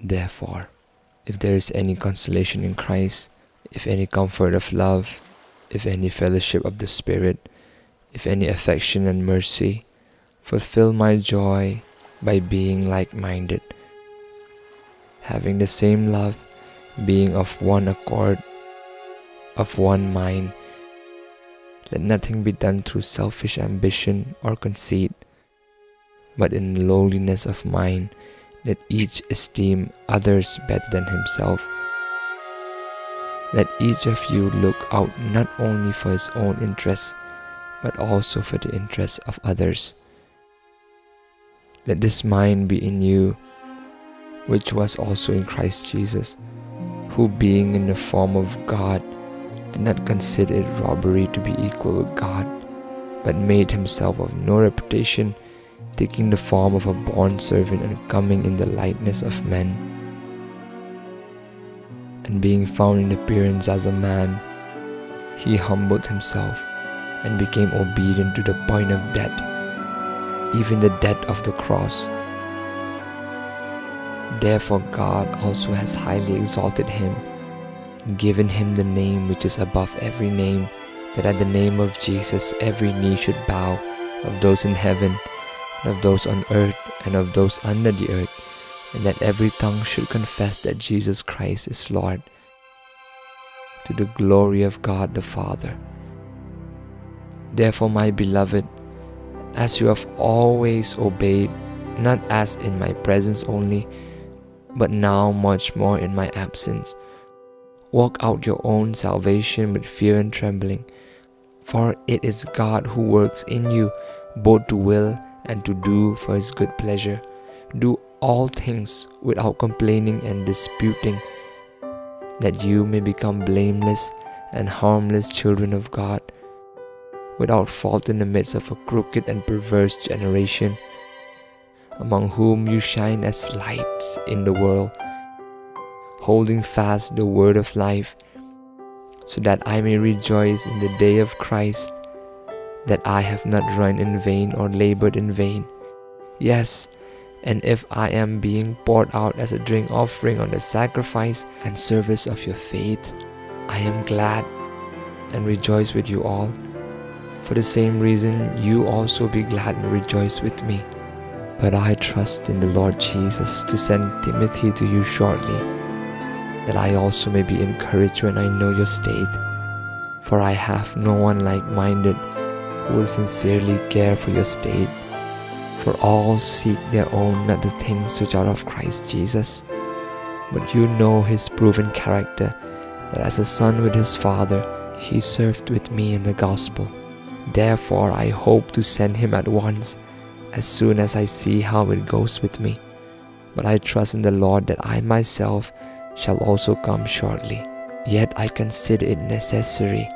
Therefore, if there is any consolation in Christ, if any comfort of love, if any fellowship of the Spirit, if any affection and mercy, fulfill my joy by being like-minded, having the same love, being of one accord, of one mind. Let nothing be done through selfish ambition or conceit, but in lowliness of mind, let each esteem others better than himself. Let each of you look out not only for his own interests, but also for the interests of others. Let this mind be in you, which was also in Christ Jesus, who being in the form of God, did not consider it robbery to be equal with God, but made himself of no reputation, taking the form of a bondservant and coming in the likeness of men. And being found in appearance as a man, he humbled himself and became obedient to the point of death, even the death of the cross. Therefore God also has highly exalted him, and given him the name which is above every name, that at the name of Jesus every knee should bow, of those in heaven, and of those on earth, and of those under the earth, and that every tongue should confess that Jesus Christ is Lord, to the glory of God the Father. Therefore, my beloved, as you have always obeyed, not as in my presence only, but now much more in my absence, walk out your own salvation with fear and trembling, for it is God who works in you both to will and to do for his good pleasure. Do all things without complaining and disputing, that you may become blameless and harmless children of God, without fault in the midst of a crooked and perverse generation, among whom you shine as lights in the world, holding fast the word of life, so that I may rejoice in the day of Christ, that I have not run in vain or labored in vain. Yes, and if I am being poured out as a drink offering on the sacrifice and service of your faith, I am glad and rejoice with you all. For the same reason, you also be glad and rejoice with me. But I trust in the Lord Jesus to send Timothy to you shortly, that I also may be encouraged when I know your state. For I have no one like-minded who will sincerely care for your state. For all seek their own, not the things which are of Christ Jesus. But you know his proven character, that as a son with his father, he served with me in the gospel. Therefore I hope to send him at once, as soon as I see how it goes with me. But I trust in the Lord that I myself shall also come shortly. Yet I consider it necessary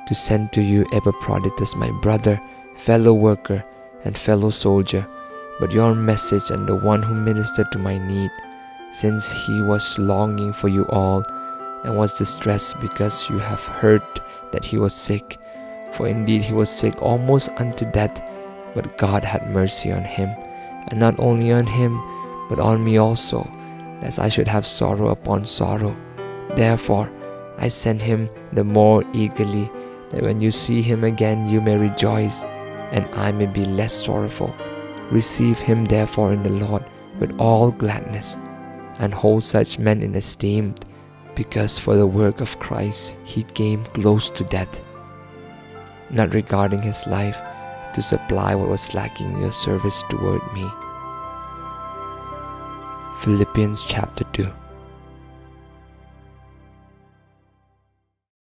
to send to you Epaphroditus, my brother, fellow worker, and fellow soldier, but your message and the one who ministered to my need, since he was longing for you all, and was distressed because you have heard that he was sick. For indeed he was sick almost unto death, but God had mercy on him, and not only on him, but on me also, lest I should have sorrow upon sorrow. Therefore I send him the more eagerly, that when you see him again you may rejoice, and I may be less sorrowful. Receive him therefore in the Lord with all gladness, and hold such men in esteem, because for the work of Christ he came close to death, not regarding his life, to supply what was lacking in your service toward me. Philippians chapter 2.